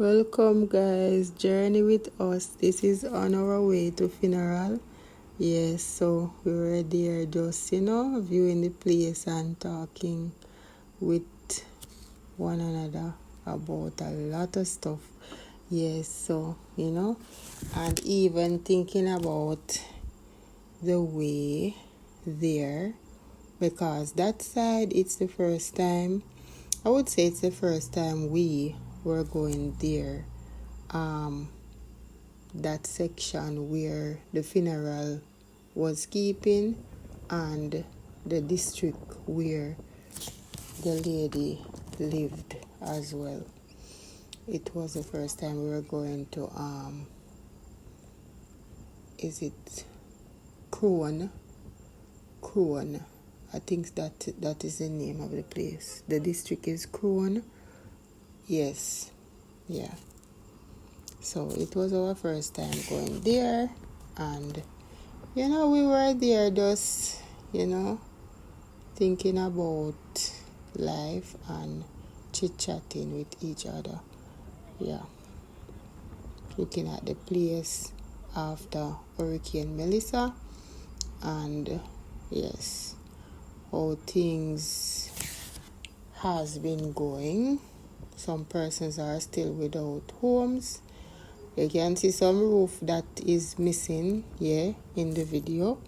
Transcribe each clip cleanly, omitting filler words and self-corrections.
Welcome guys, journey with us. This is on our way to funeral. Yes, so we were there just viewing the place and talking with one another about a lot of stuff. Yes, so and even thinking about the way there, because that side it's the first time, I would say it's the first time we were going there. That section where the funeral was keeping and the district where the lady lived as well. It was the first time we were going to is it Crone? I think that is the name of the place. The district is Crone. Yes. Yeah. So it was our first time going there, and we were there just thinking about life and chit-chatting with each other. Yeah. Looking at the place after Hurricane Melissa, and yes, how things has been going. Some persons are still without homes. You can see some roof that is missing here in the video.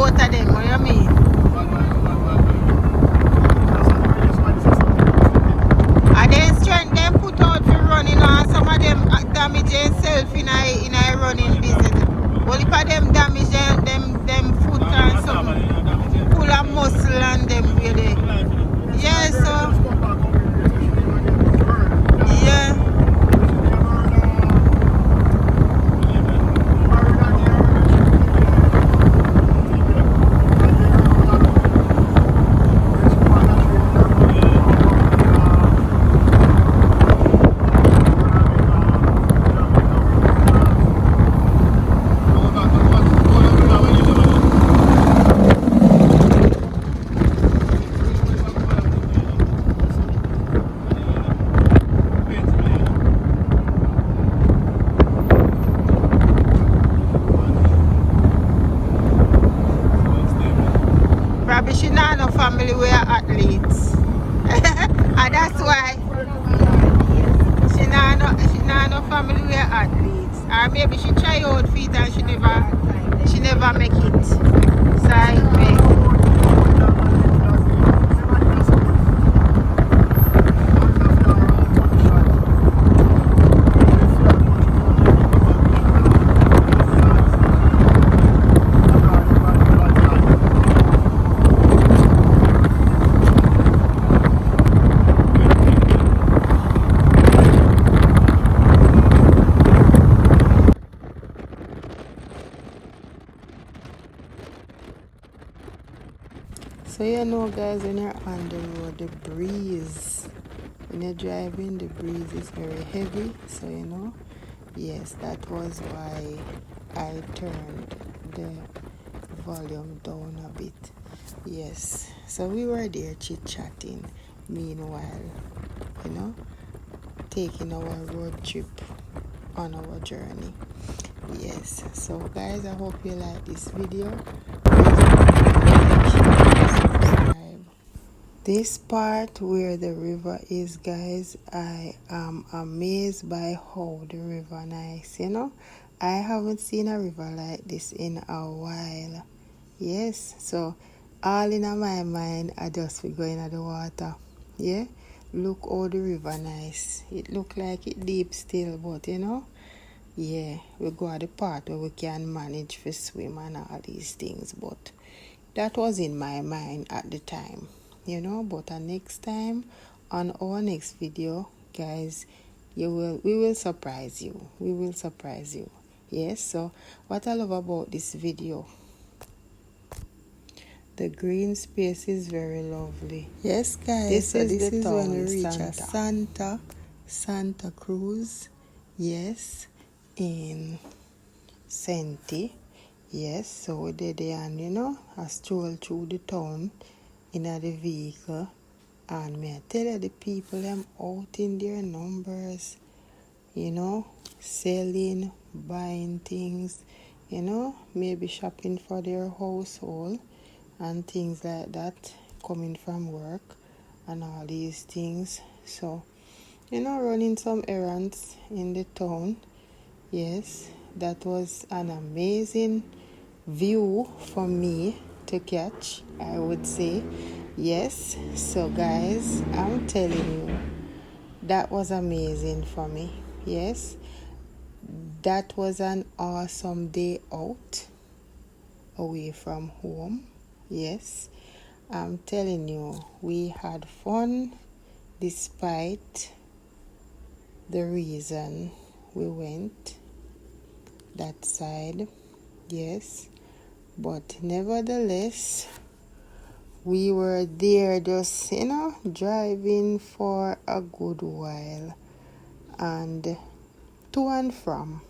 both of them, what do you mean? And then strength them put out for running, and some of them damage themselves in a running business. Well, if them damage them foot and something, pull a muscle and them really. Yeah, so yeah. Probably she not no family we are athletes. And that's why she not no family we are athletes. Or maybe she try out feet and she never make it. So I make. So you know guys, when you're on the road, the breeze, when you're driving, the breeze is very heavy. So you know, yes, that was why I turned the volume down a bit. Yes, so we were there chit-chatting, meanwhile, you know, taking our road trip on our journey. Yes, so guys, I hope you like this video. Subscribe. This part where the river is, guys, I am amazed by how the river nice, you know. I haven't seen a river like this in a while. Yes, so all in my mind I just be going at the water. Yeah, look how the river nice. It look like it deep still, but you know, yeah, we go at the part where we can manage to swim and all these things, but that was in my mind at the time, you know. But next time on our next video, guys, we will surprise you. We will surprise you. Yes, so what I love about this video, the green space is very lovely. Yes, guys, this is when we reach Santa Cruz. Yes, in Senti. Yes, so we did there, and you know, I stroll through the town in the vehicle, and me I tell you, the people them out in their numbers, you know, selling, buying things, you know, maybe shopping for their household and things like that, coming from work and all these things. So, you know, running some errands in the town. Yes, that was an amazing view for me to catch, I would say. Yes, so guys, I'm telling you, that was amazing for me. Yes, that was an awesome day out away from home. Yes, I'm telling you, we had fun despite the reason we went that side. Yes, but nevertheless, we were there just, you know, driving for a good while and to and from.